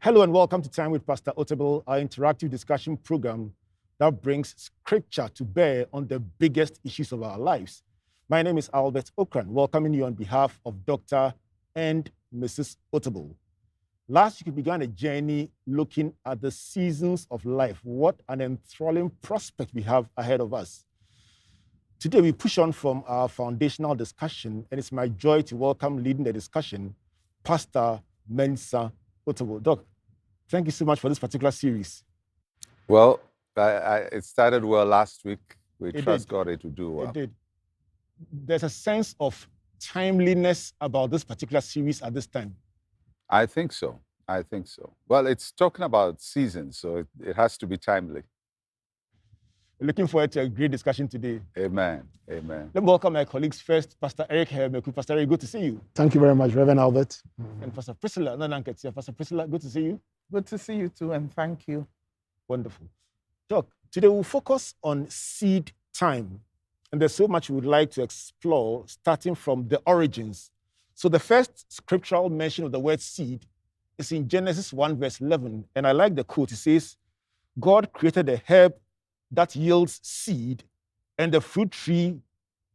Hello and welcome to Time with Pastor Otabil, our interactive discussion program that brings scripture to bear on the biggest issues of our lives. My name is Albert Okran, welcoming you on behalf of Dr. and Mrs. Otabil. Last week, we began a journey looking at the seasons of life. What an enthralling prospect we have ahead of us. Today, we push on from our foundational discussion, and it's my joy to welcome, leading the discussion, Pastor Mensa Otabil. Doc, thank you so much for this particular series. Well, it started well last week. We trust God it will do well. It did. There's a sense of timeliness about this particular series at this time. I think so. Well, it's talking about seasons, so it has to be timely. Looking forward to a great discussion today. Amen. Let me welcome my colleagues first, Pastor Eric Hermeku. Pastor Eric, good to see you. Thank you very much, Reverend Albert. And Pastor Priscilla Nananketia. Pastor Priscilla, good to see you. Good to see you too, and thank you. Wonderful. Doc, today we'll focus on seed time. And there's so much we would like to explore, starting from the origins. So the first scriptural mention of the word seed is in Genesis 1, verse 11. And I like the quote. It says, God created a herb that yields seed and the fruit tree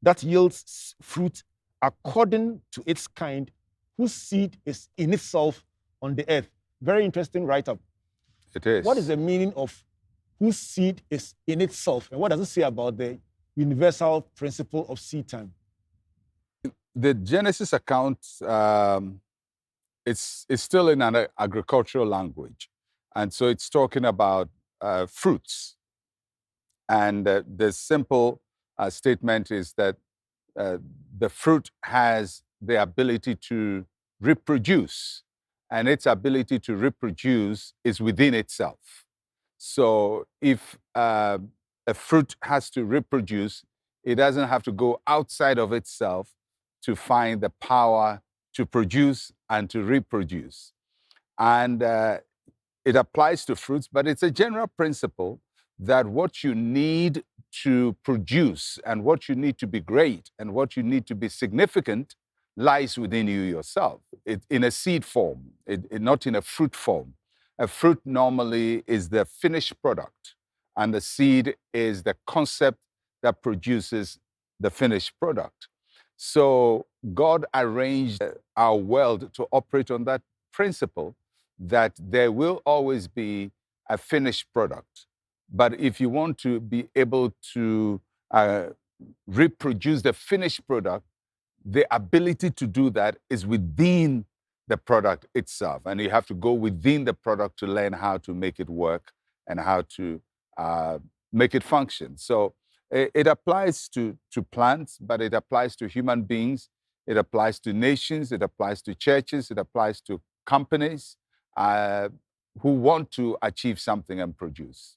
that yields fruit according to its kind, whose seed is in itself on the earth. Very interesting write-up. It is. What is the meaning of whose seed is in itself? And what does it say about the universal principle of seed time? The Genesis account, it's still in an agricultural language. And so it's talking about fruits. And the simple statement is that the fruit has the ability to reproduce, and its ability to reproduce is within itself. So if a fruit has to reproduce, it doesn't have to go outside of itself to find the power to produce and to reproduce. And it applies to fruits, but it's a general principle that what you need to produce and what you need to be great and what you need to be significant lies within you yourself, in a seed form, not in a fruit form. A fruit normally is the finished product, and the seed is the concept that produces the finished product. So God arranged our world to operate on that principle that there will always be a finished product. But if you want to be able to reproduce the finished product, the ability to do that is within the product itself. And you have to go within the product to learn how to make it work and how to make it function. So it applies to plants, but it applies to human beings. It applies to nations. It applies to churches. It applies to companies who want to achieve something and produce.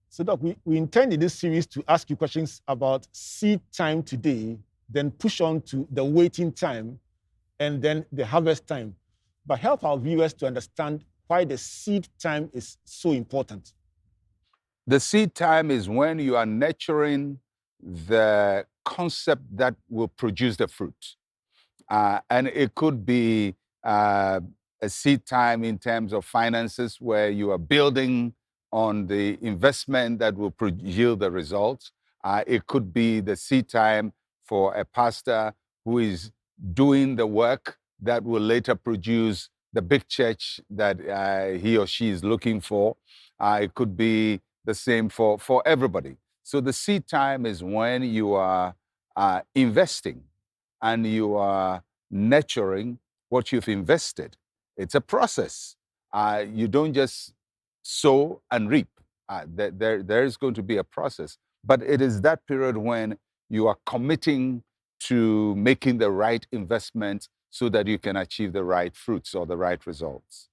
So, Doc, we intend in this series to ask you questions about seed time today, then push on to the waiting time, and then the harvest time. But help our viewers to understand why the seed time is so important. The seed time is when you are nurturing the concept that will produce the fruit. And it could be a seed time in terms of finances, where you are building on the investment that will yield the results. It could be the seed time for a pastor who is doing the work that will later produce the big church that he or she is looking for. It could be the same for everybody. So the seed time is when you are investing and you are nurturing what you've invested. It's a process. You don't just sow and reap. There is going to be a process. But it is that period when you are committing to making the right investment so that you can achieve the right fruits or the right results.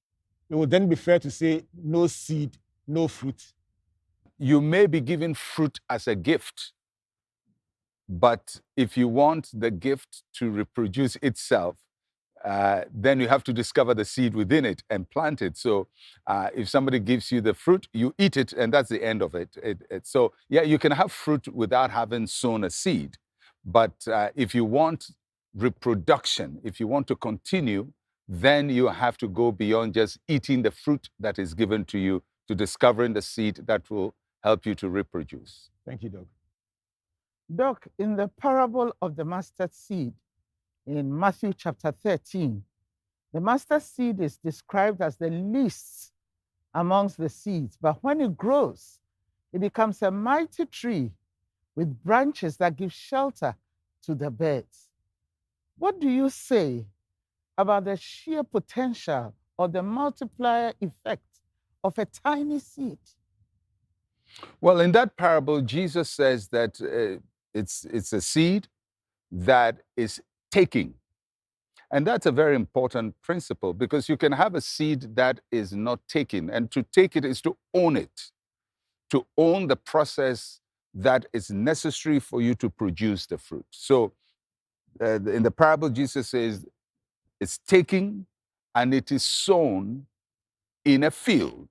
It would then be fair to say no seed, no fruit. You may be given fruit as a gift, but if you want the gift to reproduce itself, then you have to discover the seed within it and plant it. So if somebody gives you the fruit, you eat it, and that's the end of it. So yeah, you can have fruit without having sown a seed. But if you want reproduction, if you want to continue, then you have to go beyond just eating the fruit that is given to you to discovering the seed that will help you to reproduce. Thank you, Doc. Doc, in the parable of the mustard seed in Matthew chapter 13, the mustard seed is described as the least amongst the seeds, but when it grows, it becomes a mighty tree with branches that give shelter to the birds. What do you say about the sheer potential or the multiplier effect of a tiny seed? Well, in that parable, Jesus says that it's a seed that is taking. And that's a very important principle, because you can have a seed that is not taking. And to take it is to own it, to own the process that is necessary for you to produce the fruit. So in the parable, Jesus says it's taking and it is sown in a field.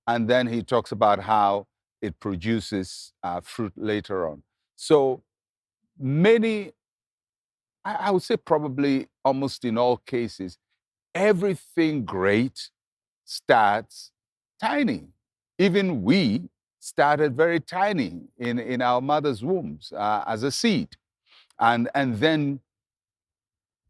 And then he talks about how it produces fruit later on. So many, I would say probably almost in all cases, everything great starts tiny. Even we started very tiny in our mother's wombs as a seed. And then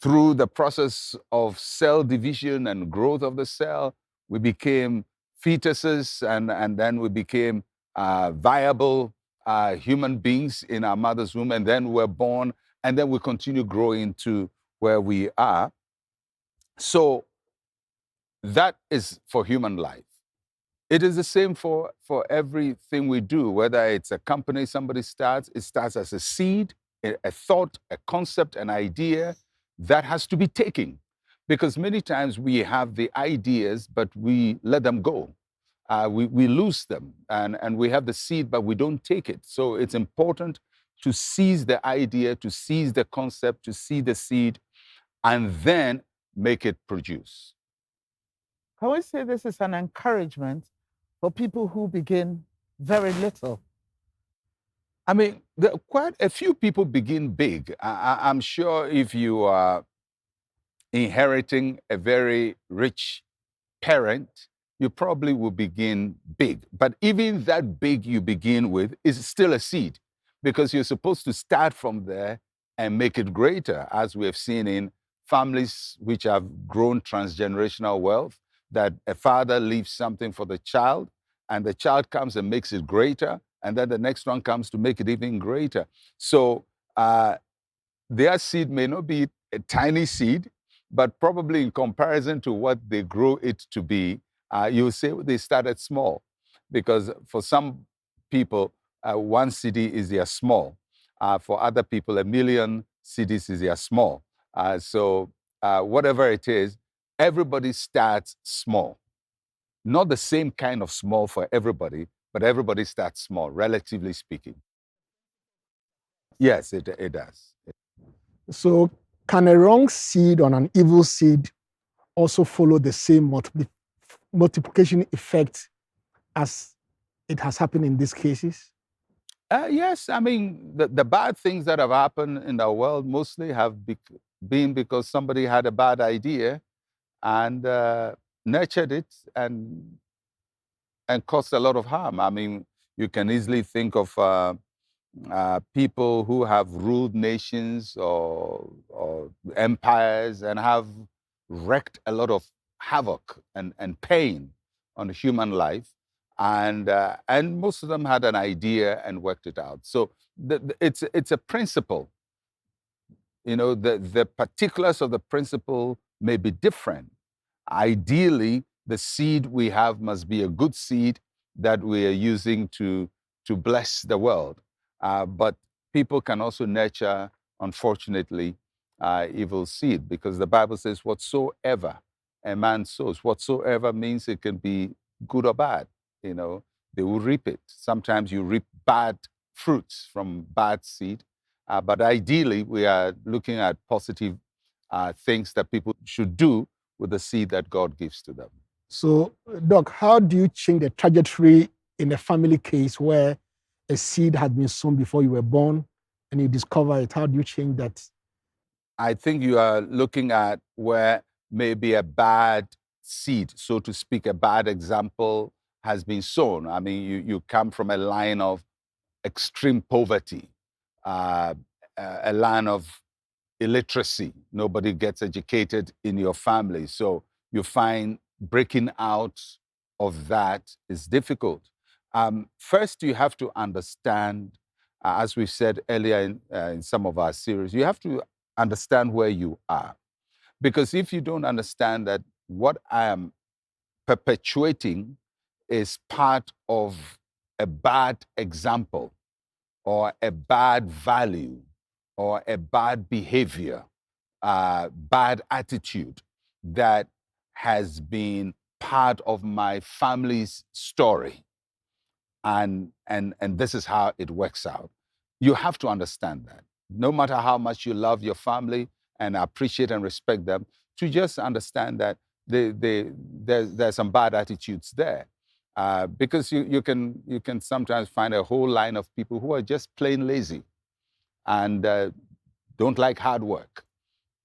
through the process of cell division and growth of the cell, we became fetuses, and then we became viable human beings in our mother's womb, and then we're born, and then we continue growing to where we are. So that is for human life. It is the same for everything we do, whether it's a company somebody starts, it starts as a seed, a thought, a concept, an idea that has to be taken. Because many times we have the ideas, but we let them go. We lose them, and we have the seed, but we don't take it. So it's important to seize the idea, to seize the concept, to see the seed, and then make it produce. Can we say this is an encouragement for people who begin very little? I mean, quite a few people begin big. I'm sure if you are inheriting a very rich parent, you probably will begin big. But even that big you begin with is still a seed, because you're supposed to start from there and make it greater, as we have seen in families which have grown transgenerational wealth, that a father leaves something for the child, and the child comes and makes it greater, and then the next one comes to make it even greater. So their seed may not be a tiny seed, but probably in comparison to what they grow it to be, you say they started small. Because for some people, 1 cedi is their small. For other people, 1,000,000 cedis is their small. So whatever it is, everybody starts small. Not the same kind of small for everybody, but everybody starts small, relatively speaking. Yes, it does. So can a wrong seed on an evil seed also follow the same multiplication effect as it has happened in these cases? Yes, I mean, the bad things that have happened in the world mostly have been because somebody had a bad idea and nurtured it and caused a lot of harm. I mean, you can easily think of people who have ruled nations or empires and have wreaked a lot of havoc and pain on human life. And most of them had an idea and worked it out. So it's a principle. You know, the particulars of the principle may be different. Ideally, the seed we have must be a good seed that we are using to bless the world. But people can also nurture, unfortunately, evil seed, because the Bible says, whatsoever a man sows, whatsoever means it can be good or bad, you know, they will reap it. Sometimes you reap bad fruits from bad seed. But ideally, we are looking at positive things that people should do with the seed that God gives to them. So, Doc, how do you change the trajectory in a family case where a seed had been sown before you were born and you discover it? How do you change that? I think you are looking at where maybe a bad seed, so to speak, a bad example has been sown. I mean, you come from a line of extreme poverty, a line of illiteracy. Nobody gets educated in your family. So you find breaking out of that is difficult. First, you have to understand, as we said earlier in some of our series, you have to understand where you are. Because if you don't understand that what I am perpetuating is part of a bad example or a bad value or a bad behavior, bad attitude that has been part of my family's story, and this is how it works out. You have to understand that. No matter how much you love your family and appreciate and respect them, to just understand that there's some bad attitudes there. Because you can sometimes find a whole line of people who are just plain lazy and don't like hard work,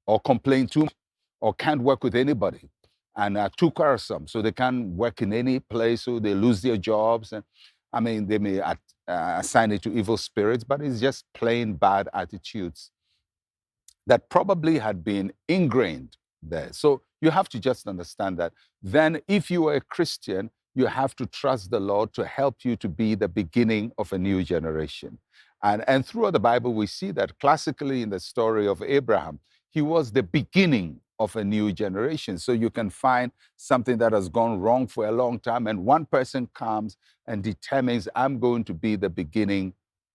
or complain too much, or can't work with anybody, and are too quarrelsome, so they can't work in any place, so they lose their jobs. And I mean, they may assign it to evil spirits, but it's just plain bad attitudes that probably had been ingrained there. So you have to just understand that. Then, if you are a Christian, you have to trust the Lord to help you to be the beginning of a new generation. And throughout the Bible, we see that classically in the story of Abraham, he was the beginning of a new generation. So you can find something that has gone wrong for a long time, and one person comes and determines, I'm going to be the beginning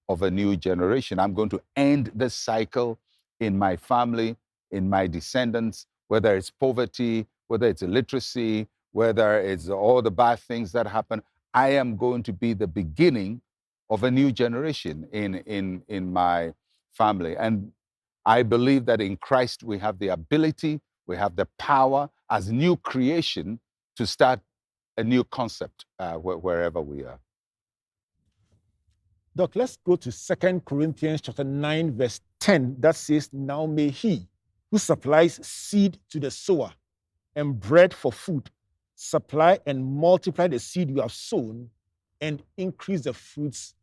of a new generation. I'm going to end this cycle in my family, in my descendants, whether it's poverty, whether it's illiteracy, whether it's all the bad things that happen. I am going to be the beginning of a new generation in my family. And I believe that in Christ we have the ability, we have the power as new creation to start a new concept wherever we are. Doc, let's go to 2 Corinthians chapter 9, verse 10, that says, now may he who supplies seed to the sower and bread for food supply and multiply the seed you have sown and increase the fruits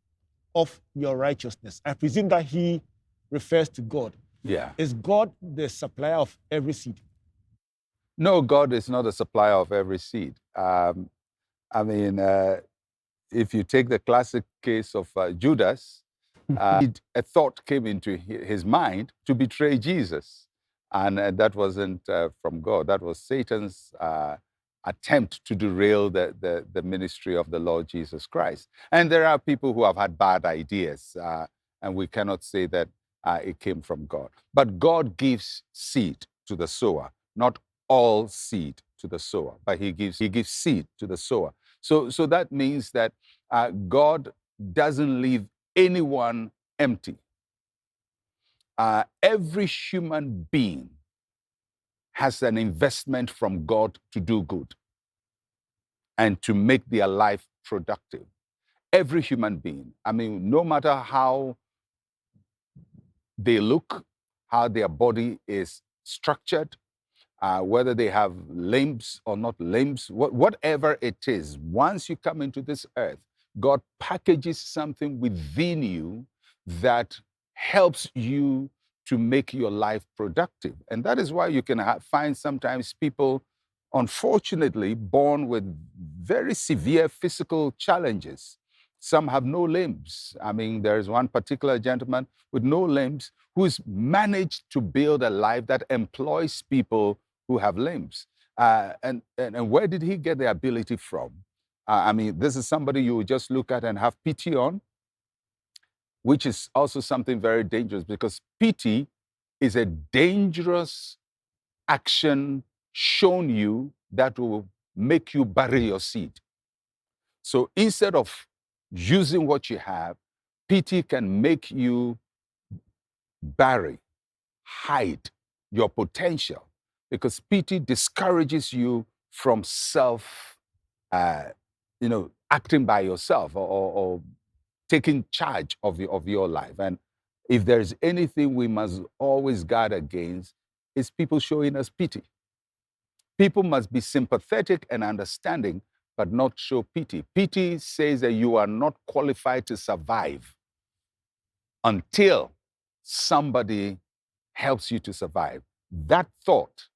of your righteousness. I presume that he refers to God. Yeah. Is God the supplier of every seed? No, God is not a supplier of every seed. If you take the classic case of Judas, a thought came into his mind to betray Jesus. And that wasn't from God. That was Satan's attempt to derail the ministry of the Lord Jesus Christ. And there are people who have had bad ideas, and we cannot say that it came from God. But God gives seed to the sower, not all seed to the sower, but he gives seed to the sower. So that means that God doesn't leave anyone empty. Every human being has an investment from God to do good and to make their life productive. Every human being. I mean, no matter how they look, how their body is structured, whether they have limbs or not limbs, whatever it is, once you come into this earth, God packages something within you that helps you to make your life productive. And that is why you can find sometimes people, unfortunately, born with very severe physical challenges. Some have no limbs. I mean, there's one particular gentleman with no limbs who's managed to build a life that employs people who have limbs. And where did he get the ability from? I mean, this is somebody you would just look at and have pity on, which is also something very dangerous, because pity is a dangerous action shown you that will make you bury your seed. So instead of using what you have, pity can make you bury, hide your potential, because pity discourages you from acting by yourself or taking charge of your life. And if there's anything we must always guard against, it's people showing us pity. People must be sympathetic and understanding, but not show pity. Pity says that you are not qualified to survive until somebody helps you to survive. That thought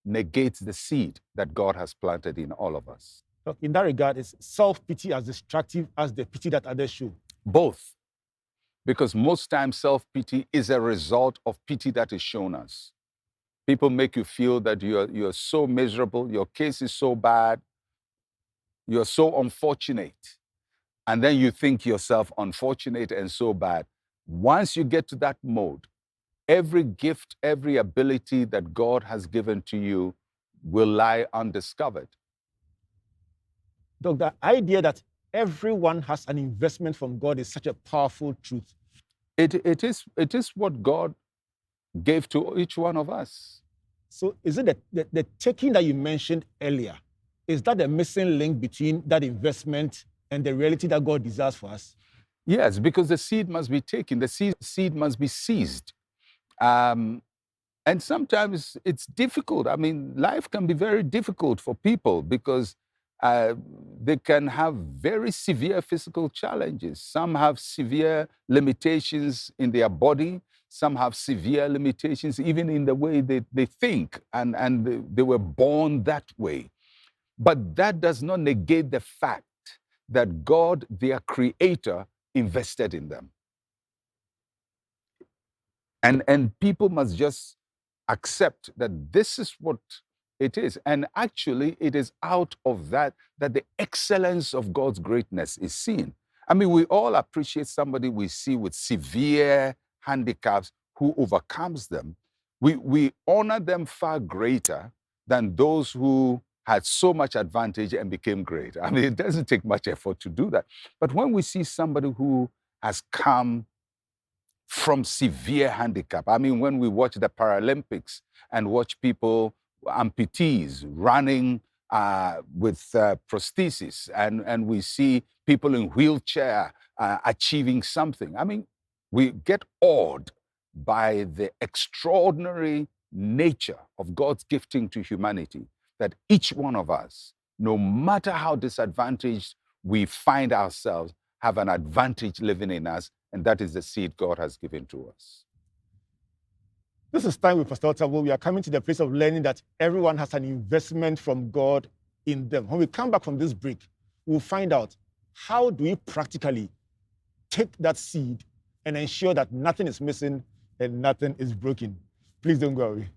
negates the seed that God has planted in all of us. So in that regard, is self-pity as destructive as the pity that others show? Both. Because most times self-pity is a result of pity that is shown us. People make you feel that you're so miserable, your case is so bad, you're so unfortunate. And then you think yourself unfortunate and so bad. Once you get to that mode, every gift, every ability that God has given to you will lie undiscovered. Doc, the idea that everyone has an investment from God is such a powerful truth. It is what God gave to each one of us. So is it the taking that you mentioned earlier, is that the missing link between that investment and the reality that God desires for us? Yes, because the seed must be taken, the seed must be seized. And sometimes it's difficult. I mean, life can be very difficult for people because they can have very severe physical challenges. Some have severe limitations in their body. Some have severe limitations even in the way they think, and they were born that way. But that does not negate the fact that God, their creator, invested in them. And people must just accept that this is what it is. And actually, it is out of that the excellence of God's greatness is seen. I mean, we all appreciate somebody we see with severe handicaps who overcomes them. We honor them far greater than those who had so much advantage and became great. I mean, it doesn't take much effort to do that. But when we see somebody who has come from severe handicap. I mean, when we watch the Paralympics and watch people, amputees, running with prosthesis, and we see people in wheelchair achieving something. I mean, we get awed by the extraordinary nature of God's gifting to humanity, that each one of us, no matter how disadvantaged we find ourselves, have an advantage living in us, and that is the seed God has given to us. This is Time with Pastor Otabil. We are coming to the place of learning that everyone has an investment from God in them. When we come back from this break, we'll find out how do we practically take that seed and ensure that nothing is missing and nothing is broken. Please don't go away.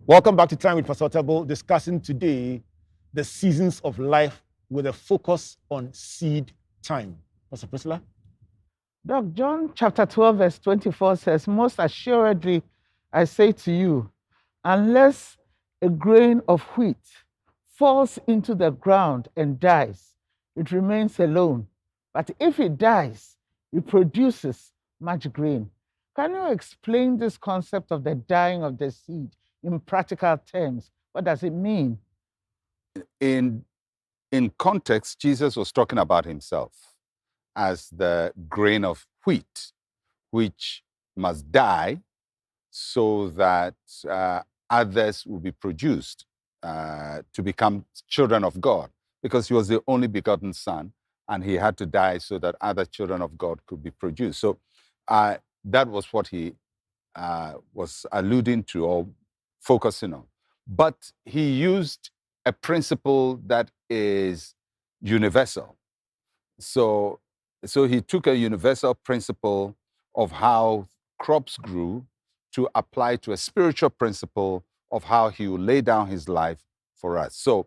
Welcome back to Time with Pastor Otabil, discussing today the seasons of life with a focus on seed time. Pastor Priscilla? Doc, John chapter 12, verse 24 says, "Most assuredly, I say to you, unless a grain of wheat falls into the ground and dies, it remains alone. But if it dies, it produces much grain." Can you explain this concept of the dying of the seed in practical terms? What does it mean? In context, Jesus was talking about himself as the grain of wheat, which must die so that others will be produced to become children of God, because he was the only begotten Son, and he had to die so that other children of God could be produced. So that was what he was alluding to or focusing on. But he used a principle that is universal. So he took a universal principle of how crops grew to apply to a spiritual principle of how he will lay down his life for us. So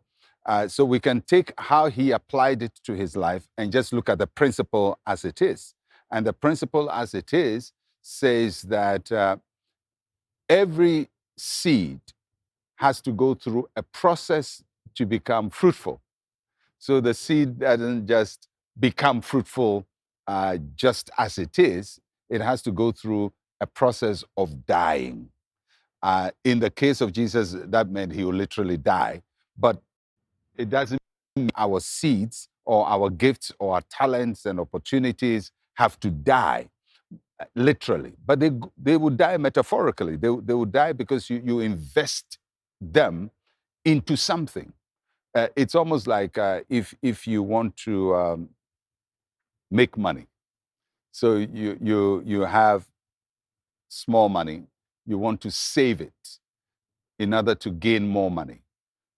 we can take how he applied it to his life and just look at the principle as it is. And the principle as it is says that every seed has to go through a process to become fruitful. So the seed doesn't just become fruitful just as it is. It has to go through a process of dying. In the case of Jesus, that meant he will literally die. But it doesn't mean our seeds or our gifts or our talents and opportunities have to die literally. But they would die metaphorically. They would die because you invest them into something. It's almost like if you want to make money. So you have small money, you want to save it in order to gain more money.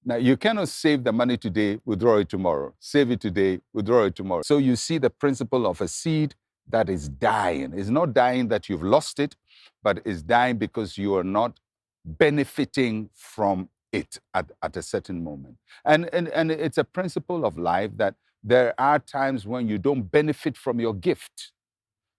Now, you cannot save the money today, withdraw it tomorrow. Save it today, withdraw it tomorrow. So you see the principle of a seed that is dying. It's not dying that you've lost it, but it's dying because you are not benefiting from it at a certain moment. And it's a principle of life that there are times when you don't benefit from your gift.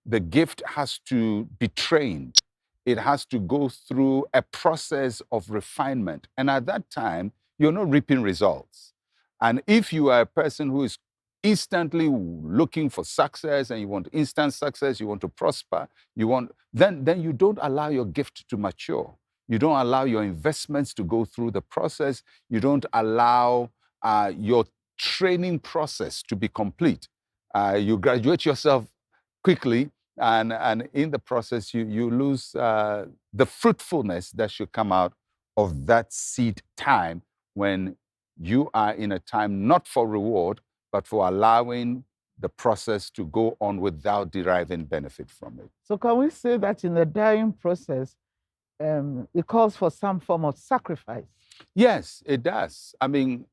The gift has to be trained. It has to go through a process of refinement. And at that time, you're not reaping results. And if you are a person who is instantly looking for success and you want instant success, you want to prosper, then you don't allow your gift to mature. You don't allow your investments to go through the process. You don't allow your training process to be complete. You graduate yourself quickly, and in the process, you lose the fruitfulness that should come out of that seed time when you are in a time not for reward, but for allowing the process to go on without deriving benefit from it. So can we say that in the dying process, it calls for some form of sacrifice? Yes, it does. I mean,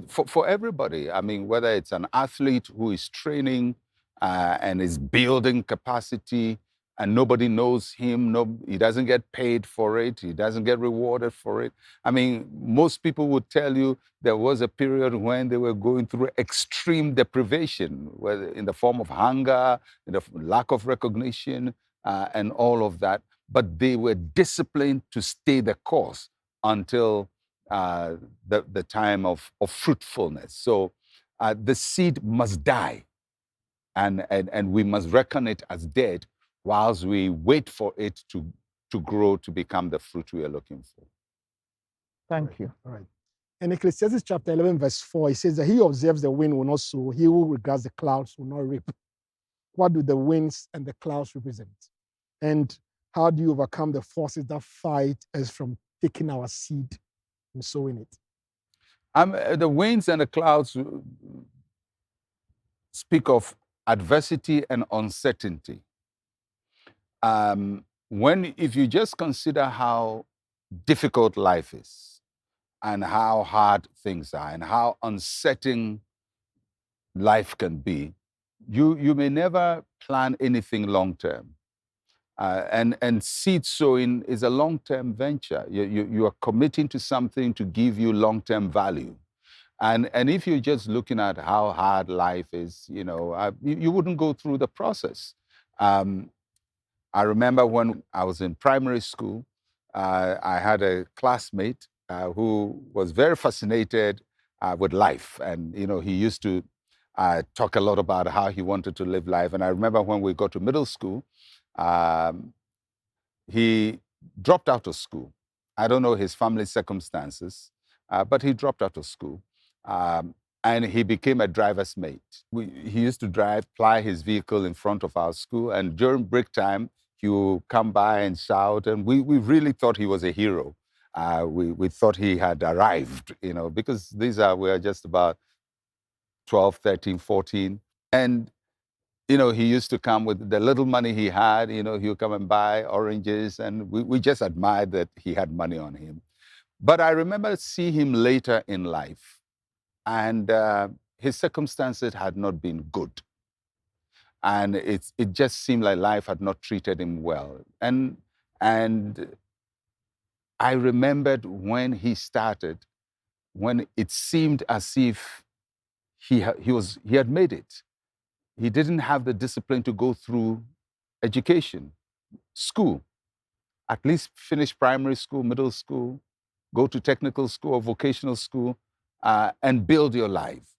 for everybody, I mean, whether it's an athlete who is training and is building capacity and nobody knows him, he doesn't get paid for it, he doesn't get rewarded for it. I mean, most people would tell you there was a period when they were going through extreme deprivation, whether in the form of hunger, in the lack of recognition, and all of that. But they were disciplined to stay the course until the time of fruitfulness. So the seed must die, and we must reckon it as dead whilst we wait for it to grow to become the fruit we are looking for. Thank you. All right. In Ecclesiastes chapter 11, verse 4, it says that he who observes the wind will not sow, he who regards the clouds will not reap. What do the winds and the clouds represent? And how do you overcome the forces that fight us from taking our seed and sowing it? The winds and the clouds speak of adversity and uncertainty. If you just consider how difficult life is and how hard things are and how uncertain life can be, you may never plan anything long term. And seed sowing is a long-term venture. You are committing to something to give you long-term value. And if you're just looking at how hard life is, you wouldn't go through the process. I remember when I was in primary school, I had a classmate who was very fascinated with life. And, he used to talk a lot about how he wanted to live life. And I remember when we got to middle school, he dropped out of school. I don't know his family circumstances, but he dropped out of school. And he became a driver's mate. He used to ply his vehicle in front of our school. And during break time, he would come by and shout. And we really thought he was a hero. We thought he had arrived, because we are just about 12, 13, 14. And he used to come with the little money he had, he would come and buy oranges, and we just admired that he had money on him. But I remember seeing him later in life, and his circumstances had not been good. And it just seemed like life had not treated him well. And I remembered when he started, when it seemed as if he had made it. He didn't have the discipline to go through education, school, at least finish primary school, middle school, go to technical school or vocational school, and build your life.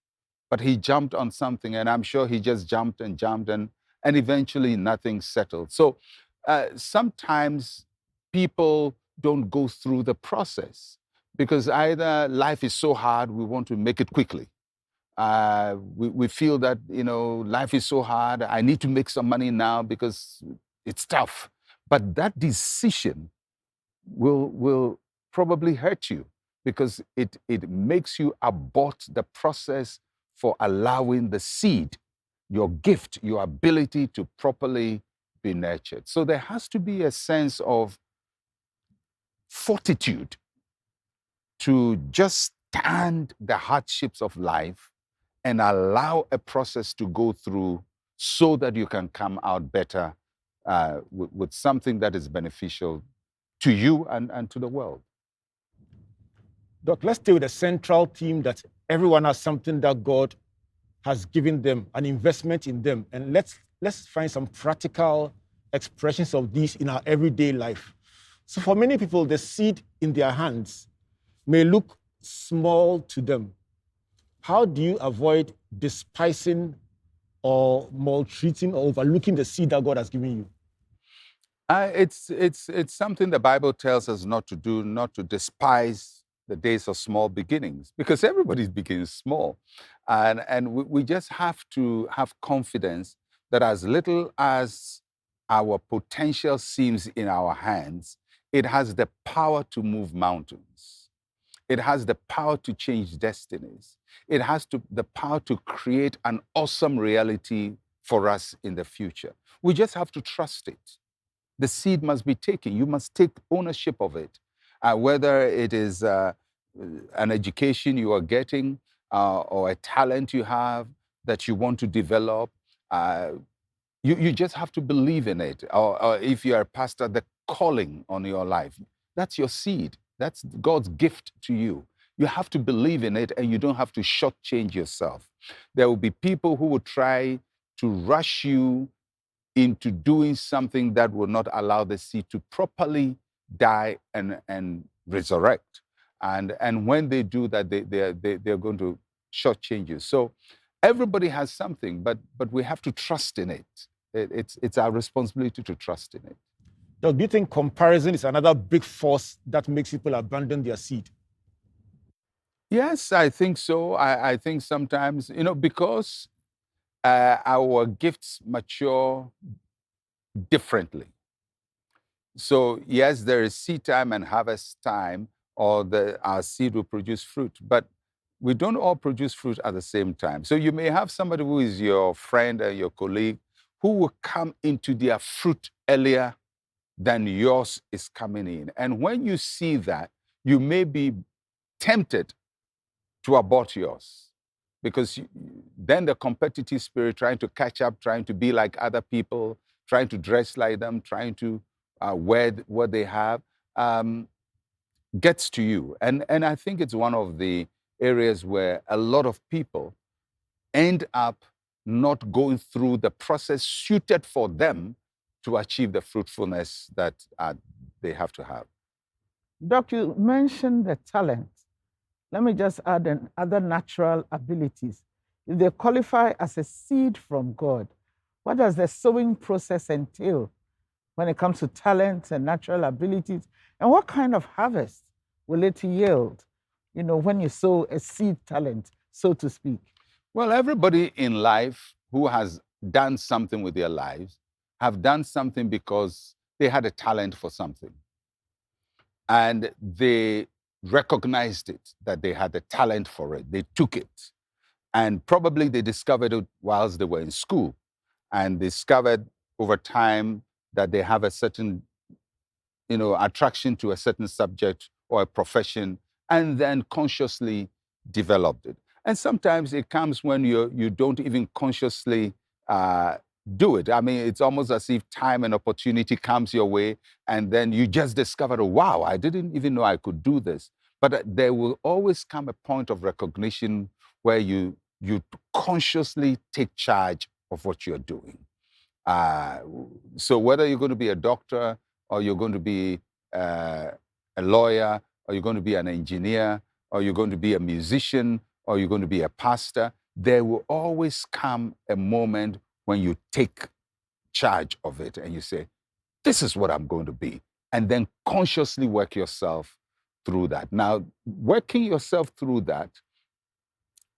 But he jumped on something, and I'm sure he just jumped, and eventually nothing settled. So sometimes people don't go through the process because either life is so hard, we want to make it quickly. We feel that, life is so hard, I need to make some money now because it's tough. But that decision will probably hurt you because it makes you abort the process for allowing the seed, your gift, your ability to properly be nurtured. So there has to be a sense of fortitude to just stand the hardships of life and allow a process to go through so that you can come out better with something that is beneficial to you and to the world. Doc, let's stay with the central theme that everyone has something that God has given them, an investment in them. And let's find some practical expressions of these in our everyday life. So for many people, the seed in their hands may look small to them. How do you avoid despising or maltreating or overlooking the seed that God has given you? It's something the Bible tells us not to do, not to despise the days of small beginnings, because everybody begins small. And we just have to have confidence that as little as our potential seems in our hands, it has the power to move mountains. It has the power to change destinies. It has the power to create an awesome reality for us in the future. We just have to trust it. The seed must be taken. You must take ownership of it, whether it is an education you are getting or a talent you have that you want to develop. You just have to believe in it. Or if you are a pastor, the calling on your life, that's your seed. That's God's gift to you. You have to believe in it, and you don't have to shortchange yourself. There will be people who will try to rush you into doing something that will not allow the seed to properly die and resurrect. And when they do that, they're going to shortchange you. So everybody has something, but we have to trust in it. It's our responsibility to trust in it. Doc, do you think comparison is another big force that makes people abandon their seed? Yes, I think so. I think sometimes, because our gifts mature differently. So yes, there is seed time and harvest time, or our seed will produce fruit, but we don't all produce fruit at the same time. So you may have somebody who is your friend or your colleague who will come into their fruit earlier than yours is coming in. And when you see that, you may be tempted to abort yours, because then the competitive spirit, trying to catch up, trying to be like other people, trying to dress like them, trying to wear what they have, gets to you. And I think it's one of the areas where a lot of people end up not going through the process suited for them to achieve the fruitfulness that they have to have. Doc, you mentioned the talent. Let me just add other natural abilities. If they qualify as a seed from God, what does the sowing process entail when it comes to talents and natural abilities? And what kind of harvest will it yield, when you sow a seed talent, so to speak? Well, everybody in life who has done something with their lives have done something because they had a talent for something. And they recognized it, that they had the talent for it. They took it. And probably they discovered it whilst they were in school, and discovered over time that they have a certain, attraction to a certain subject or a profession, and then consciously developed it. And sometimes it comes when you don't even consciously do it. I mean, it's almost as if time and opportunity comes your way, and then you just discover, wow, I didn't even know I could do this. But there will always come a point of recognition where you consciously take charge of what you're doing. So whether you're going to be a doctor, or you're going to be a lawyer, or you're going to be an engineer, or you're going to be a musician, or you're going to be a pastor, there will always come a moment when you take charge of it and you say, this is what I'm going to be. And then consciously work yourself through that. Now, working yourself through that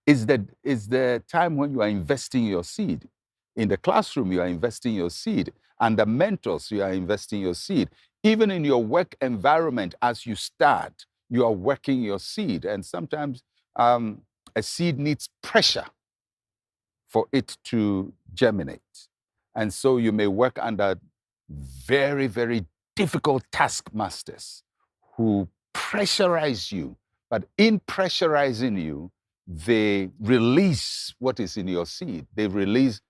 is the time when you are investing your seed. In the classroom, you are investing your seed. And the mentors, you are investing your seed. Even in your work environment, as you start, you are working your seed. And sometimes a seed needs pressure for it to germinate. And so you may work under very, very difficult taskmasters who pressurize you. But in pressurizing you, they release what is in your seed. They release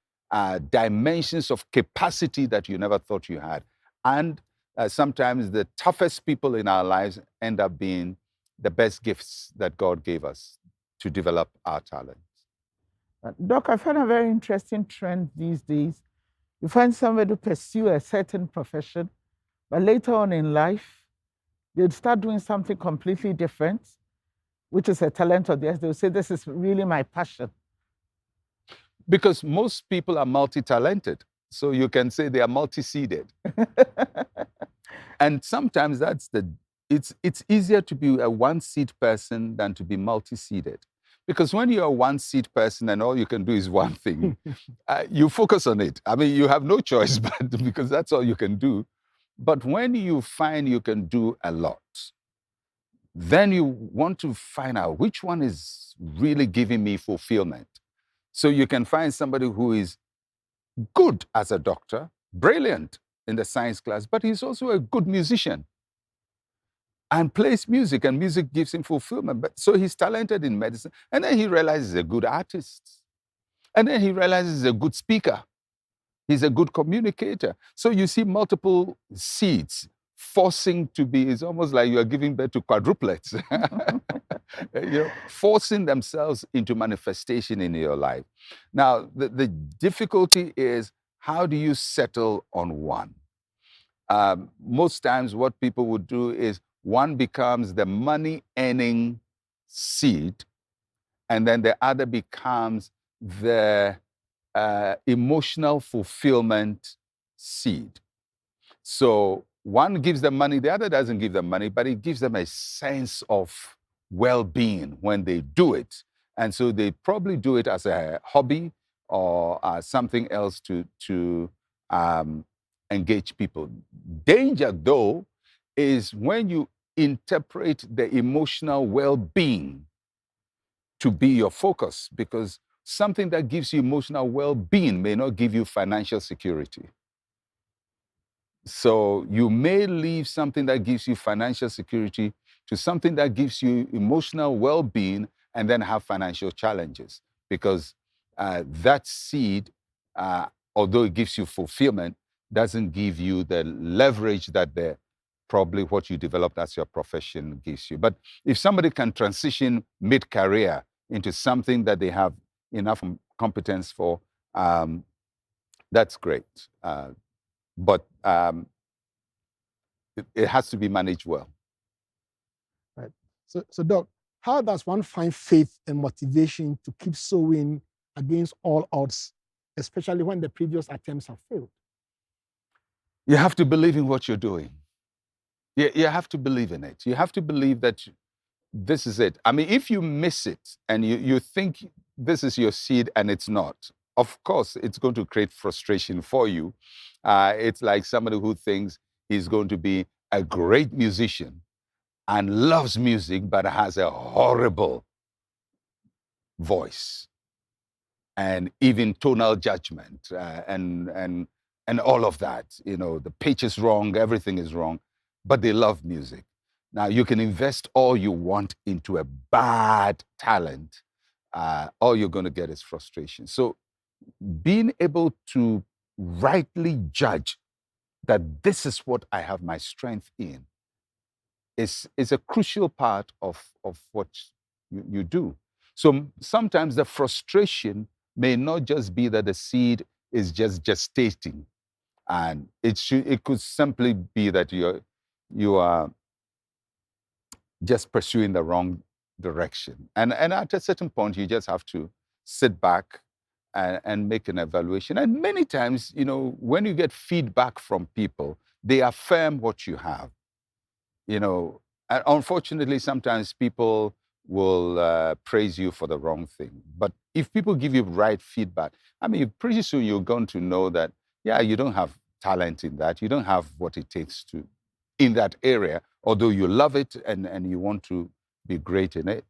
dimensions of capacity that you never thought you had. And sometimes the toughest people in our lives end up being the best gifts that God gave us to develop our talents. Doc, I find a very interesting trend these days. You find somebody to pursue a certain profession, but later on in life, they'd start doing something completely different, which is a talent of theirs. They'll say, this is really my passion. Because most people are multi-talented. So you can say they are multi-seeded. And sometimes it's easier to be a one-seed person than to be multi-seeded. Because when you're a one-seed person and all you can do is one thing, you focus on it. I mean, you have no choice, but because that's all you can do. But when you find you can do a lot, then you want to find out which one is really giving me fulfillment. So you can find somebody who is good as a doctor, brilliant in the science class, but he's also a good musician and plays music, and music gives him fulfillment. But so he's talented in medicine, and then he realizes he's a good artist, and then he realizes he's a good speaker. He's a good communicator. So you see multiple seeds forcing to be, it's almost like you are giving birth to quadruplets, forcing themselves into manifestation in your life. Now, the difficulty is, how do you settle on one? Most times what people would do is one becomes the money-earning seed, and then the other becomes the emotional fulfillment seed. So one gives them money, the other doesn't give them money, but it gives them a sense of well-being when they do it. And so they probably do it as a hobby or something else to engage people. Danger, though, is when you interpret the emotional well-being to be your focus, because something that gives you emotional well-being may not give you financial security. So you may leave something that gives you financial security to something that gives you emotional well-being and then have financial challenges, because that seed, although it gives you fulfillment, doesn't give you the leverage that probably what you developed as your profession gives you. But if somebody can transition mid-career into something that they have enough competence for, that's great. But it has to be managed well. Right. So Doc, how does one find faith and motivation to keep sowing against all odds, especially when the previous attempts have failed? You have to believe in what you're doing. You have to believe in it. You have to believe that this is it. I mean, if you miss it and you think this is your seed and it's not, of course, it's going to create frustration for you. It's like somebody who thinks he's going to be a great musician and loves music, but has a horrible voice and even tonal judgment and all of that. You know, the pitch is wrong, everything is wrong, but they love music. Now, you can invest all you want into a bad talent. All you're going to get is frustration. So being able to rightly judge that this is what I have my strength in is a crucial part of what you do. So sometimes the frustration may not just be that the seed is just gestating. And it could simply be that you are just pursuing the wrong direction. And at a certain point, you just have to sit back and make an evaluation. And many times, when you get feedback from people, they affirm what you have. And unfortunately, sometimes people will praise you for the wrong thing. But if people give you right feedback, I mean, pretty soon you're going to know that, yeah, you don't have talent in that. You don't have what it takes to in that area, although you love it and you want to be great in it.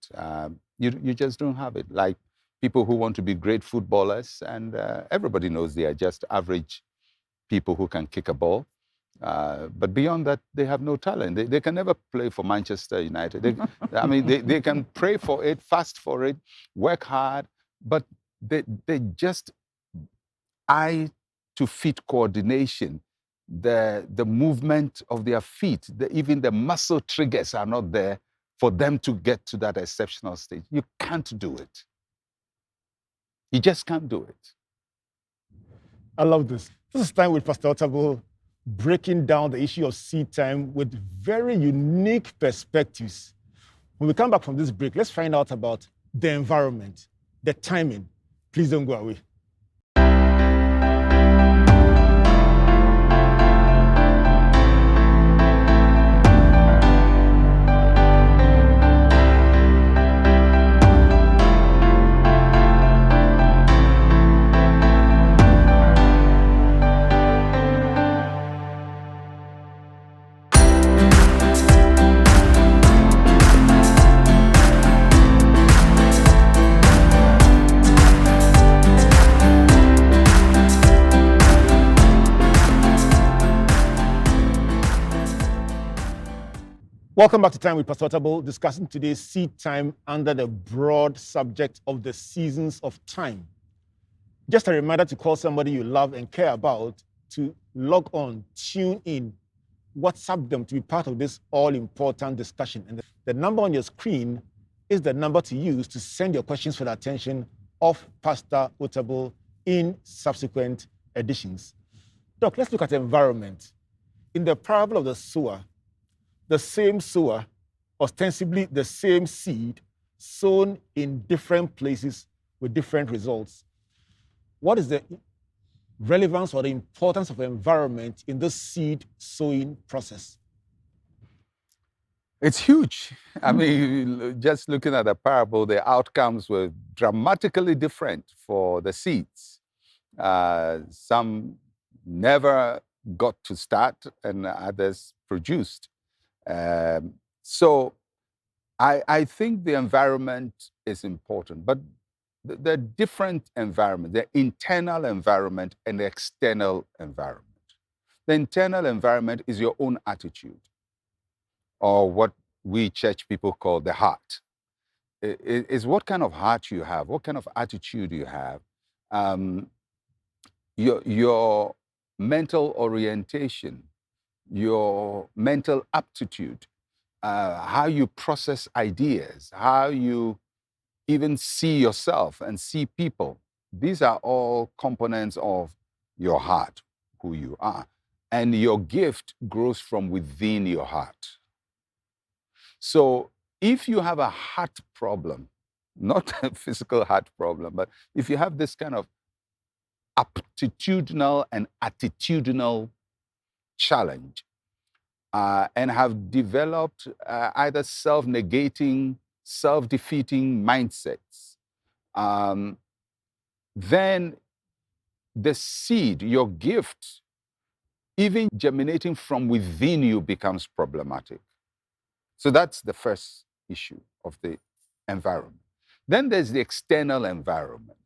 You just don't have it. Like people who want to be great footballers, and everybody knows they are just average people who can kick a ball. But beyond that, they have no talent. They can never play for Manchester United. They can pray for it, fast for it, work hard, but they just eye to feet coordination, the movement of their feet, even the muscle triggers are not there for them to get to that exceptional stage. You can't do it. You just can't do it. I love this. This is Time with Pastor Otabil, breaking down the issue of seed time with very unique perspectives. When we come back from this break, let's find out about the environment, the timing. Please don't go away. Welcome back to Time with Pastor Otabil, discussing today's seed time under the broad subject of the seasons of time. Just a reminder to call somebody you love and care about, to log on, tune in, WhatsApp them to be part of this all-important discussion. And the number on your screen is the number to use to send your questions for the attention of Pastor Otabil in subsequent editions. Doc, let's look at the environment. In the parable of the sower, the same sower, ostensibly the same seed, sown in different places with different results. What is the relevance or the importance of environment in this seed sowing process? It's huge. I mean, just looking at the parable, the outcomes were dramatically different for the seeds. Some never got to start and others produced. So I think the environment is important, but the different environment, the internal environment and the external environment. The internal environment is your own attitude, or what we church people call the heart. It is what kind of heart you have, what kind of attitude you have, your mental orientation, your mental aptitude, how you process ideas, how you even see yourself and see people. These are all components of your heart, who you are. And your gift grows from within your heart. So if you have a heart problem, not a physical heart problem, but if you have this kind of aptitudinal and attitudinal challenge, and have developed either self-negating, self-defeating mindsets, then the seed, your gift, even germinating from within you becomes problematic. So that's the first issue of the environment. Then there's the external environment.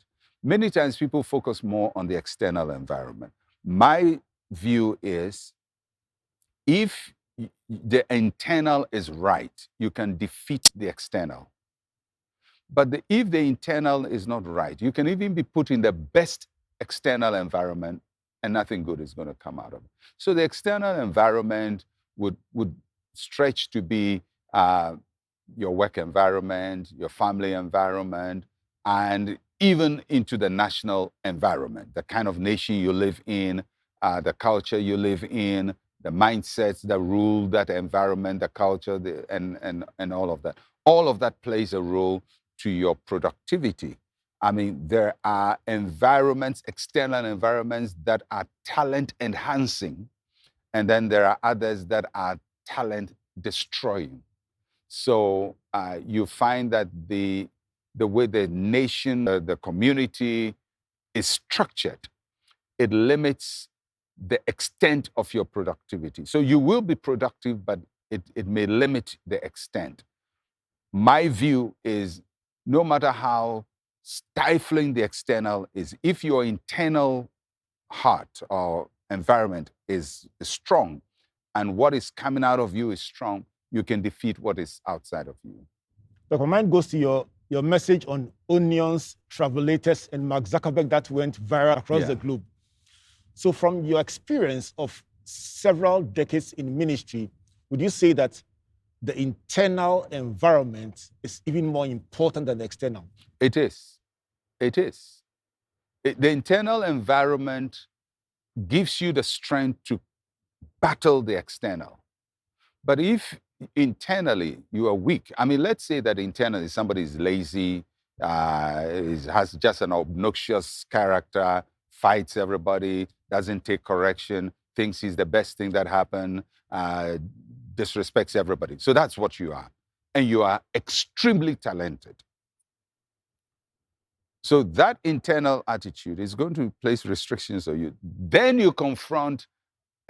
Many times people focus more on the external environment. My view is, if the internal is right, you can defeat the external. But if the internal is not right, you can even be put in the best external environment and nothing good is going to come out of it. So the external environment would stretch to be your work environment, your family environment, and even into the national environment, the kind of nation you live in, the culture you live in, the mindsets that rule that environment, the culture, and all of that. All of that plays a role to your productivity. I mean, there are environments, external environments that are talent enhancing, and then there are others that are talent destroying. So you find that the way the nation, the community is structured, it limits the extent of your productivity. So you will be productive, but it may limit the extent. My view is no matter how stifling the external is, if your internal heart or environment is strong and what is coming out of you is strong, you can defeat what is outside of you. But my mind goes to your message on onions, travelators, and Mark Zuckerberg that went viral across the globe. So from your experience of several decades in ministry, would you say that the internal environment is even more important than the external? It is. It is. The internal environment gives you the strength to battle the external. But if internally you are weak, I mean, let's say that internally somebody is lazy, has just an obnoxious character, fights everybody, doesn't take correction, thinks he's the best thing that happened, disrespects everybody. So that's what you are. And you are extremely talented. So that internal attitude is going to place restrictions on you. Then you confront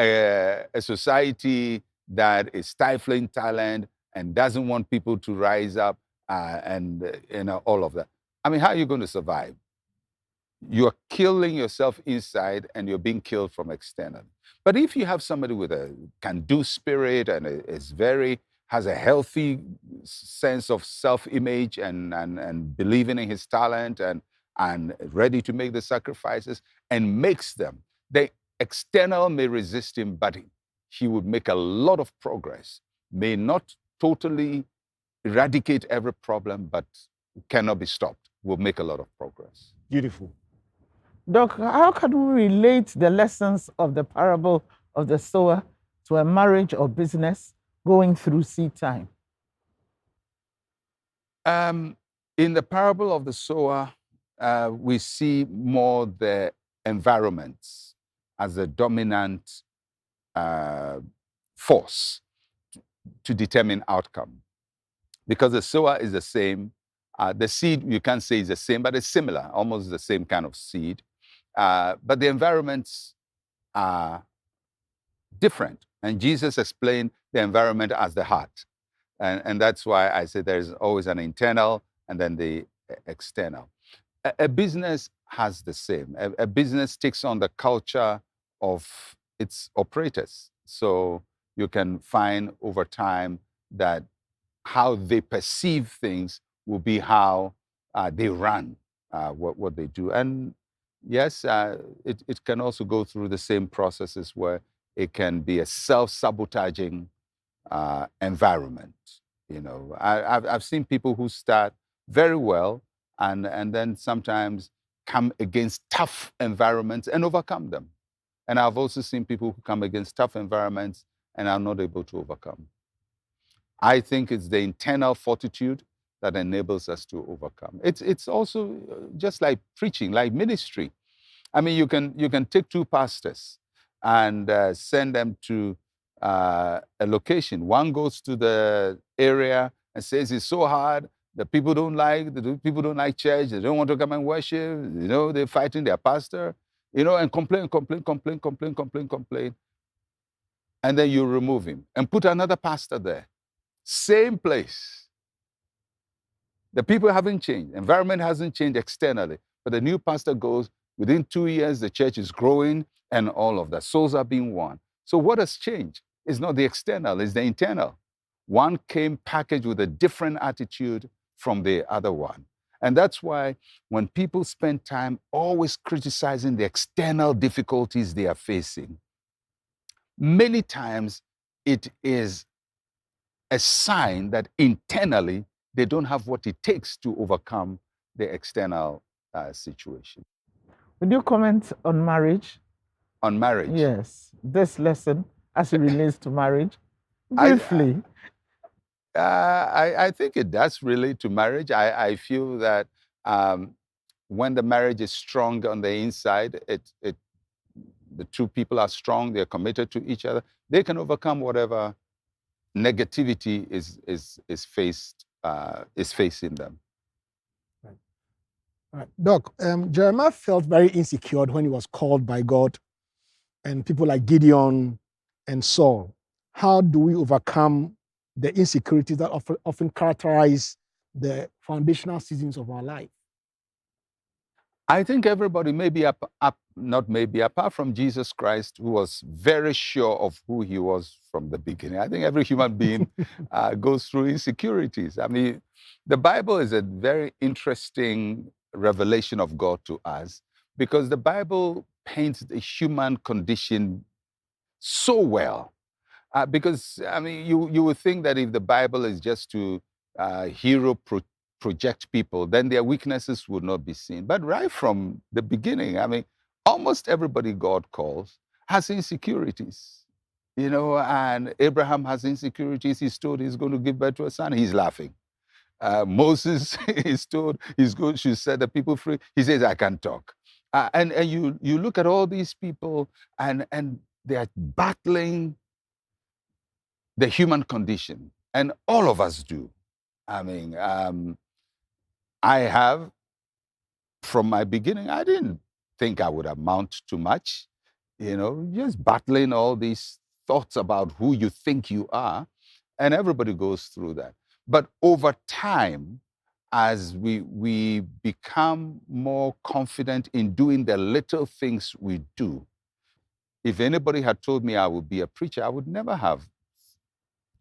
a society that is stifling talent and doesn't want people to rise up and all of that. I mean, how are you going to survive? You're killing yourself inside and you're being killed from external. But if you have somebody with a can-do spirit and has a healthy sense of self-image and believing in his talent and ready to make the sacrifices and makes them, the external may resist him, but he would make a lot of progress. May not totally eradicate every problem, but cannot be stopped. Will make a lot of progress. Beautiful. Doc, how can we relate the lessons of the parable of the sower to a marriage or business going through seed time? In the parable of the sower, we see more the environments as a dominant force to determine outcome. Because the sower is the same, the seed you can't say is the same, but it's similar, almost the same kind of seed. But the environments are different. And Jesus explained the environment as the heart. And that's why I say there's always an internal and then the external. A business has the same. A business takes on the culture of its operators. So you can find over time that how they perceive things will be how they run what they do. And yes, it can also go through the same processes where it can be a self-sabotaging environment. You know, I've seen people who start very well and then sometimes come against tough environments and overcome them. And I've also seen people who come against tough environments and are not able to overcome. I think it's the internal fortitude that enables us to overcome. It's also just like preaching, like ministry. I mean, you can take two pastors and send them to a location. One goes to the area and says it's so hard. The people don't like church. They don't want to come and worship. You know, they're fighting their pastor. You know, and complain. And then you remove him and put another pastor there. Same place. The people haven't changed. Environment hasn't changed externally. But the new pastor goes, within 2 years, the church is growing and all of that. Souls are being won. So what has changed? It's not the external, it's the internal. One came packaged with a different attitude from the other one. And that's why when people spend time always criticizing the external difficulties they are facing, many times it is a sign that internally they don't have what it takes to overcome the external situation. Would you comment on marriage? On marriage, Yes, this lesson as it relates to marriage. I- Briefly. I think it does relate to marriage. I feel that when the marriage is strong on the inside, the two people are strong, they're committed to each other, they can overcome whatever negativity is facing them. All right. Doc, Jeremiah felt very insecure when he was called by God and people like Gideon and Saul. How do we overcome the insecurities that often characterize the foundational seasons of our life? I think everybody, not maybe, apart from Jesus Christ, who was very sure of who he was from the beginning. I think every human being goes through insecurities. I mean, the Bible is a very interesting revelation of God to us because the Bible paints the human condition so well. Because, I mean, you would think that if the Bible is just to project people, then their weaknesses would not be seen. But right from the beginning, I mean, almost everybody God calls has insecurities. You know, and Abraham has insecurities. He's told he's going to give birth to a son. He's laughing. Moses is told he's going to set the people free. He says, I can talk. And you look at all these people and they're battling the human condition, and all of us do. I mean, I have, from my beginning, I didn't think I would amount to much, you know, just battling all these thoughts about who you think you are, and everybody goes through that. But over time, as we become more confident in doing the little things we do, if anybody had told me I would be a preacher, I would never have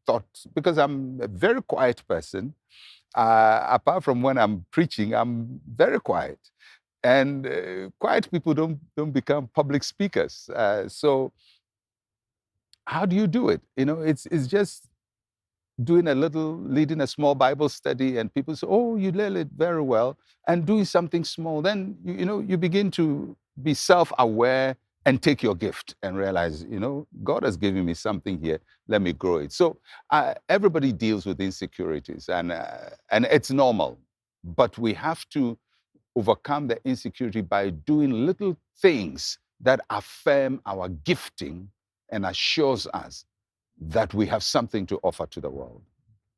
thought, because I'm a very quiet person. Apart from when I'm preaching, I'm very quiet. And quiet people don't become public speakers. So how do you do it? You know, it's just leading a small Bible study, and people say, oh, you led it very well, and doing something small. Then, you begin to be self-aware and take your gift and realize, God has given me something here. Let me grow it. So everybody deals with insecurities, and it's normal. But we have to overcome the insecurity by doing little things that affirm our gifting and assures us that we have something to offer to the world.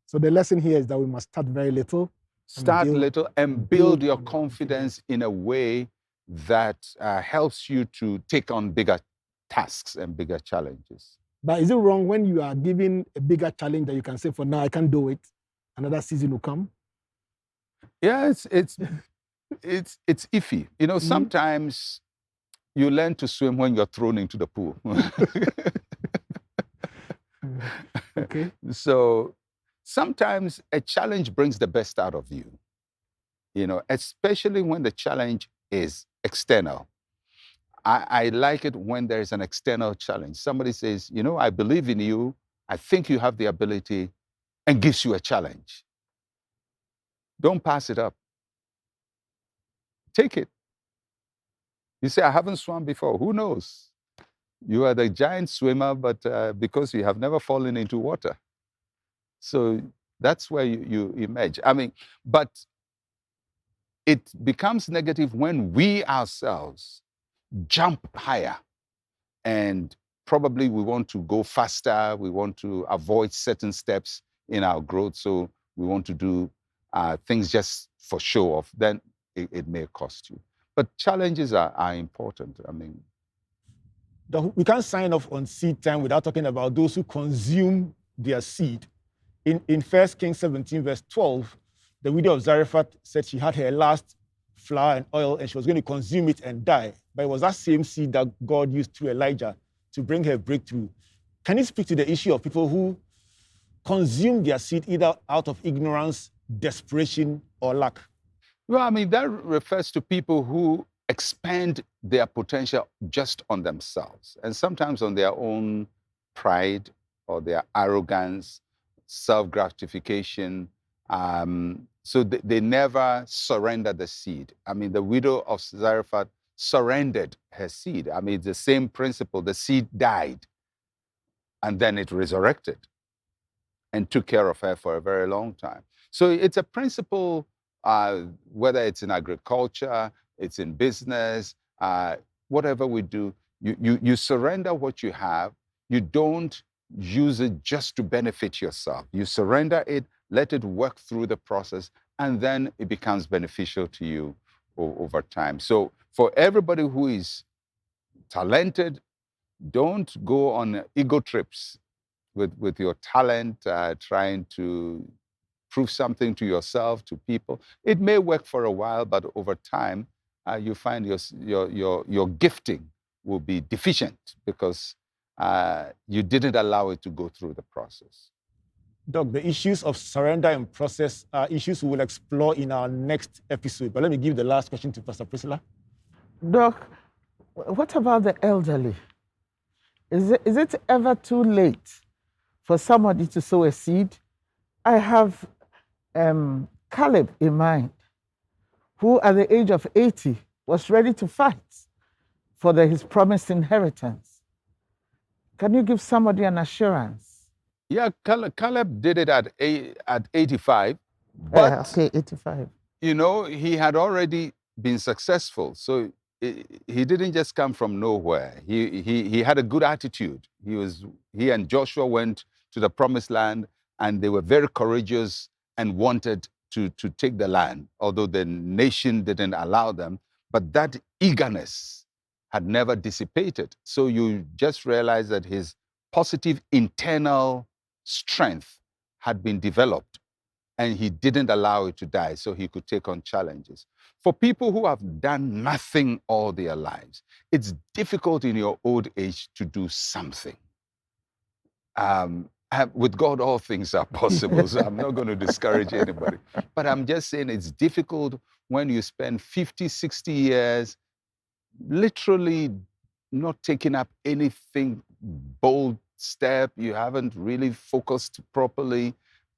So the lesson here is that we must start very little. Start little and build your confidence in a way that helps you to take on bigger tasks and bigger challenges. But is it wrong when you are given a bigger challenge that you can say, for now, I can't do it, another season will come? Yeah, it's iffy. Sometimes you learn to swim when you're thrown into the pool. Okay. So sometimes a challenge brings the best out of you, especially when the challenge is external. I like it when there's an external challenge. Somebody says, I believe in you, I think you have the ability, and gives you a challenge. Don't pass it up. Take it. You say, I haven't swum before. Who knows? You are the giant swimmer, but because you have never fallen into water. So that's where you emerge. I mean, but it becomes negative when we ourselves jump higher, and probably we want to go faster. We want to avoid certain steps in our growth. So we want to do things just for show off. Then it may cost you. But challenges are important. I mean, we can't sign off on seed time without talking about those who consume their seed. In 1 Kings 17, verse 12, the widow of Zarephath said she had her last flour and oil and she was going to consume it and die. But it was that same seed that God used through Elijah to bring her breakthrough. Can you speak to the issue of people who consume their seed either out of ignorance, desperation, or lack? Well, I mean, that refers to people who expand their potential just on themselves, and sometimes on their own pride or their arrogance, self-gratification. So they never surrendered the seed. I mean, the widow of Zarephath surrendered her seed. I mean, it's the same principle. The seed died, and then it resurrected and took care of her for a very long time. So it's a principle, whether it's in agriculture, it's in business, whatever we do, you surrender what you have. You don't use it just to benefit yourself. You surrender it, let it work through the process, and then it becomes beneficial to you over time. So for everybody who is talented, don't go on ego trips with your talent, trying to prove something to yourself, to people. It may work for a while, but over time, you find your gifting will be deficient because you didn't allow it to go through the process. Doc, the issues of surrender and process are issues we will explore in our next episode. But let me give the last question to Pastor Priscilla. Doc, what about the elderly? Is it ever too late for somebody to sow a seed? I have Caleb in mind, who at the age of 80 was ready to fight for his promised inheritance. Can you give somebody an assurance? Yeah, Caleb did it at 85, but Okay, 85. you know, he had already been successful. So he didn't just come from nowhere. He had a good attitude. He and Joshua went to the promised land, and they were very courageous and wanted to take the land, although the nation didn't allow them. But that eagerness had never dissipated. So you just realize that his positive internal strength had been developed, and he didn't allow it to die so he could take on challenges. For people who have done nothing all their lives, it's difficult in your old age to do something. With God, all things are possible, so I'm not going to discourage anybody. But I'm just saying it's difficult when you spend 50, 60 years literally not taking up anything bold step. You haven't really focused properly,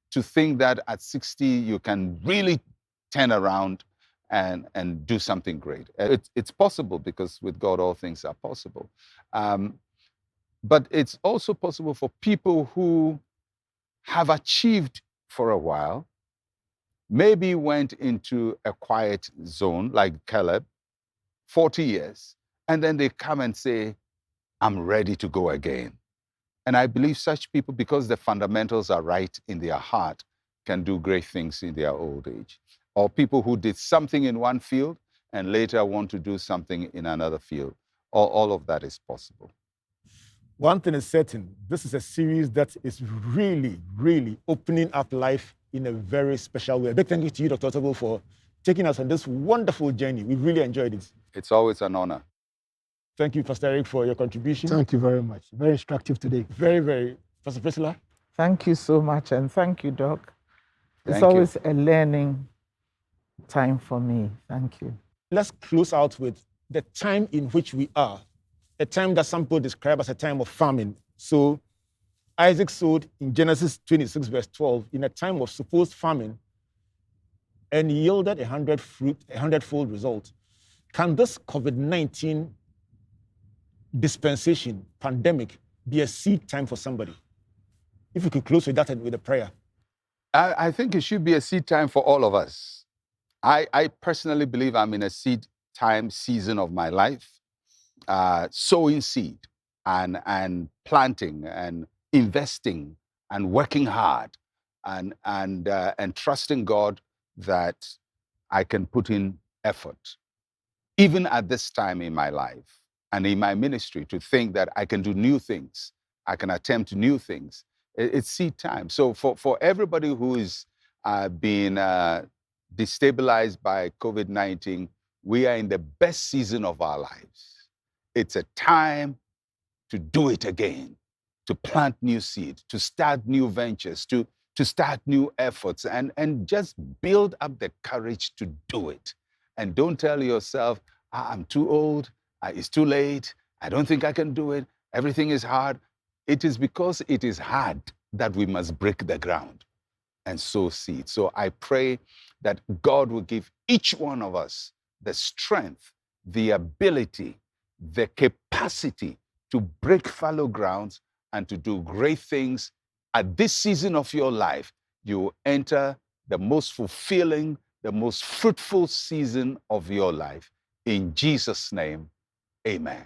to think that at 60 you can really turn around and do something great. It's possible, because with God all things are possible. But it's also possible for people who have achieved for a while, maybe went into a quiet zone like Caleb, 40 years, and then they come and say, I'm ready to go again. And I believe such people, because the fundamentals are right in their heart, can do great things in their old age. Or people who did something in one field and later want to do something in another field. All of that is possible. One thing is certain, this is a series that is really, really opening up life in a very special way. A big thank you to you, Dr. Otabil, for taking us on this wonderful journey. We really enjoyed it. It's always an honor. Thank you, Pastor Eric, for your contribution. Thank you very much. Very instructive today. Very, very. Pastor Priscilla? Thank you so much, and thank you, Doc. It's Thank you. always a learning time for me. Thank you. Let's close out with the time in which we are, a time that some people describe as a time of famine. So Isaac sowed in Genesis 26, verse 12, in a time of supposed famine, and yielded a hundredfold result. Can this COVID-19 dispensation, pandemic, be a seed time for somebody? If we could close with that and with a prayer. I think it should be a seed time for all of us. I personally believe I'm in a seed time season of my life, sowing seed and planting and investing and working hard and trusting God that I can put in effort, even at this time in my life and in my ministry, to think that I can do new things, I can attempt new things. It's seed time. So for everybody who is being destabilized by COVID-19, we are in the best season of our lives. It's a time to do it again, to plant new seed, to start new ventures, to start new efforts, and just build up the courage to do it. And don't tell yourself, I'm too old, it's too late, I don't think I can do it, everything is hard. It is because it is hard that we must break the ground and sow seed. So I pray that God will give each one of us the strength, the ability, the capacity to break fallow grounds and to do great things. At this season of your life, you will enter the most fulfilling, the most fruitful season of your life. In Jesus' name, amen.